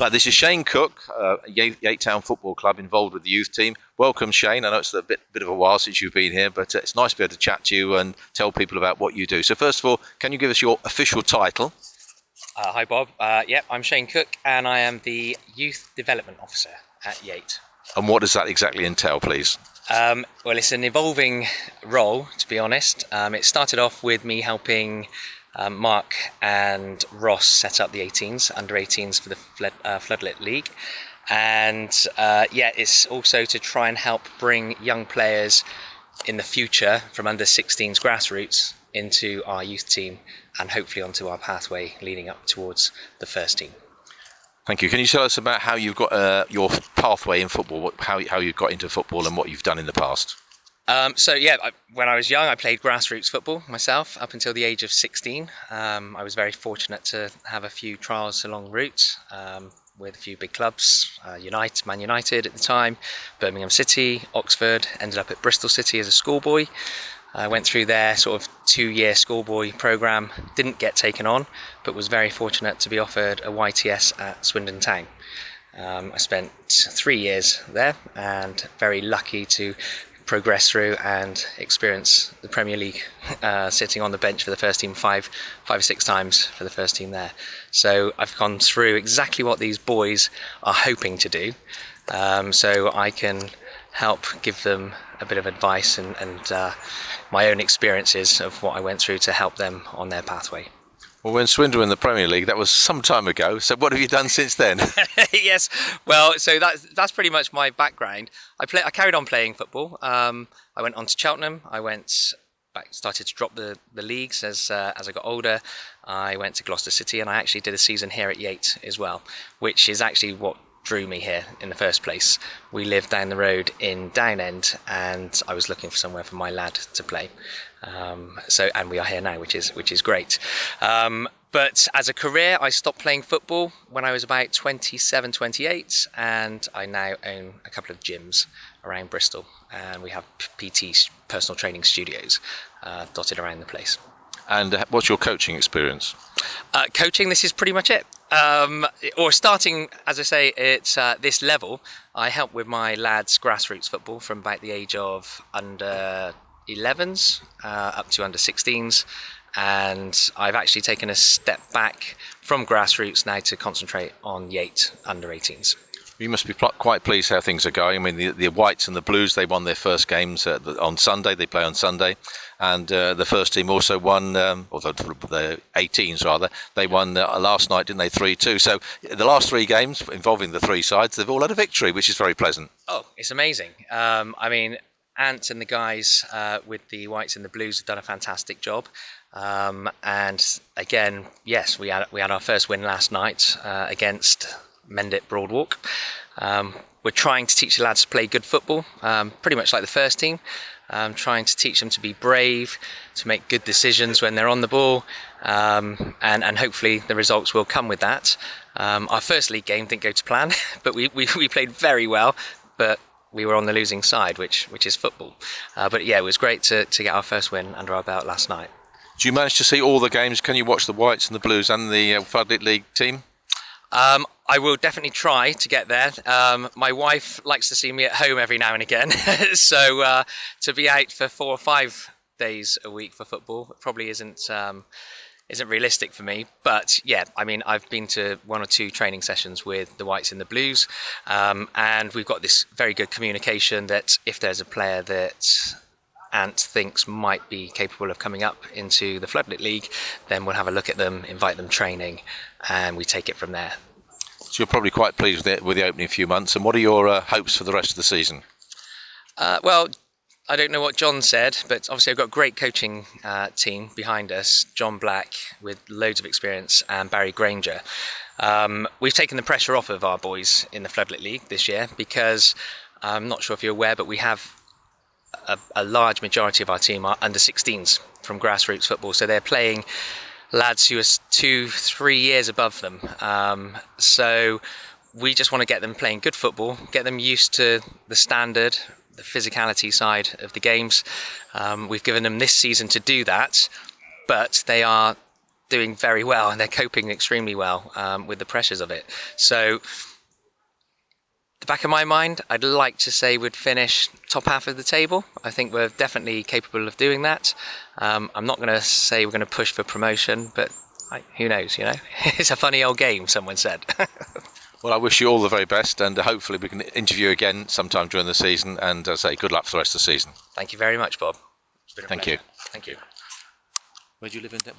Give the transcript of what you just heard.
This is Shane Cook, Yate Town Football Club, involved with the youth team. Welcome, Shane. I know it's a bit of a while since you've been here, but it's nice to be able to chat to you and tell people about what you do. So first of all, can you give us your official title? Hi, Bob. I'm Shane Cook, and I am the Youth Development Officer at Yate. And what does that exactly entail, please? Well, it's an evolving role, to be honest. It started off with me helping Mark and Ross set up the U18's, under 18s for the Floodlit League. And it's also to try and help bring young players in the future from under 16s grassroots into our youth team and hopefully onto our pathway leading up towards the first team. Thank you. Can you tell us about how you've got your pathway in football, how you got into football and what you've done in the past? When I was young, I played grassroots football myself up until the age of 16. I was very fortunate to have a few trials along route with a few big clubs, Man United at the time, Birmingham City, Oxford, ended up at Bristol City as a schoolboy. I went through their sort of 2-year schoolboy programme, didn't get taken on, but was very fortunate to be offered a YTS at Swindon Town. I spent 3 years there and very lucky to progress through and experience the Premier League, sitting on the bench for the first team five or six times for the first team there. So I've gone through exactly what these boys are hoping to do, so I can help give them a bit of advice and my own experiences of what I went through to help them on their pathway. Well, when Swindon were in the Premier League, that was some time ago. So what have you done since then? Yes, well, so that's pretty much my background. I carried on playing football. I went on to Cheltenham. Started to drop the leagues as I got older. I went to Gloucester City, and I actually did a season here at Yate as well, which is actually what drew me here in the first place. We lived down the road in Downend, and I was looking for somewhere for my lad to play. And we are here now, which is great. But as a career, I stopped playing football when I was about 27, 28, and I now own a couple of gyms around Bristol, and we have PT, personal training studios, dotted around the place. And what's your coaching experience? Coaching, this is pretty much it. Or starting, as I say, it's this level. I help with my lads' grassroots football from about the age of under 11s up to under 16s. And I've actually taken a step back from grassroots now to concentrate on Yate under 18s. You must be quite pleased how things are going. I mean, the Whites and the Blues, they won their first games on Sunday. They play on Sunday. And the first team also won, although the 18s rather, they won last night, didn't they, 3-2. So the last 3 games involving the 3 sides, they've all had a victory, which is very pleasant. Oh, it's amazing. Ant and the guys with the Whites and the Blues have done a fantastic job. And again, yes, we had our first win last night against Mendip Broadwalk. We're trying to teach the lads to play good football, pretty much like the first team. Trying to teach them to be brave, to make good decisions when they're on the ball, and hopefully the results will come with that. Our first league game didn't go to plan, but we played very well, but we were on the losing side, which is football. But yeah, it was great to get our first win under our belt last night. Do you manage to see all the games? Can you watch the Whites and the Blues and the Floodlit League team? I will definitely try to get there. My wife likes to see me at home every now and again, so to be out for 4 or 5 days a week for football probably isn't realistic for me. But yeah, I mean, I've been to 1 or 2 training sessions with the Whites and the Blues, and we've got this very good communication that if there's a player that Ant thinks might be capable of coming up into the Floodlit League, then we'll have a look at them, invite them training, and we take it from there. So you're probably quite pleased with the opening few months. And what are your hopes for the rest of the season? Well, I don't know what John said, but obviously I've got a great coaching team behind us. John Black with loads of experience and Barry Granger. We've taken the pressure off of our boys in the Floodlit League this year because I'm not sure if you're aware, but we have a large majority of our team are under 16s from grassroots football. So they're playing lads who are 2-3 years above them. So we just want to get them playing good football, get them used to the standard, the physicality side of the games. We've given them this season to do that, but they are doing very well, and they're coping extremely well with the pressures of it. So the back of my mind, I'd like to say we'd finish top half of the table. I think we're definitely capable of doing that. I'm not going to say we're going to push for promotion, but who knows, It's a funny old game, someone said. Well, I wish you all the very best, and hopefully we can interview you again sometime during the season, and say good luck for the rest of the season. Thank you very much, Bob. It's been a Thank pleasure. you. Thank you. Where do you live in Denver?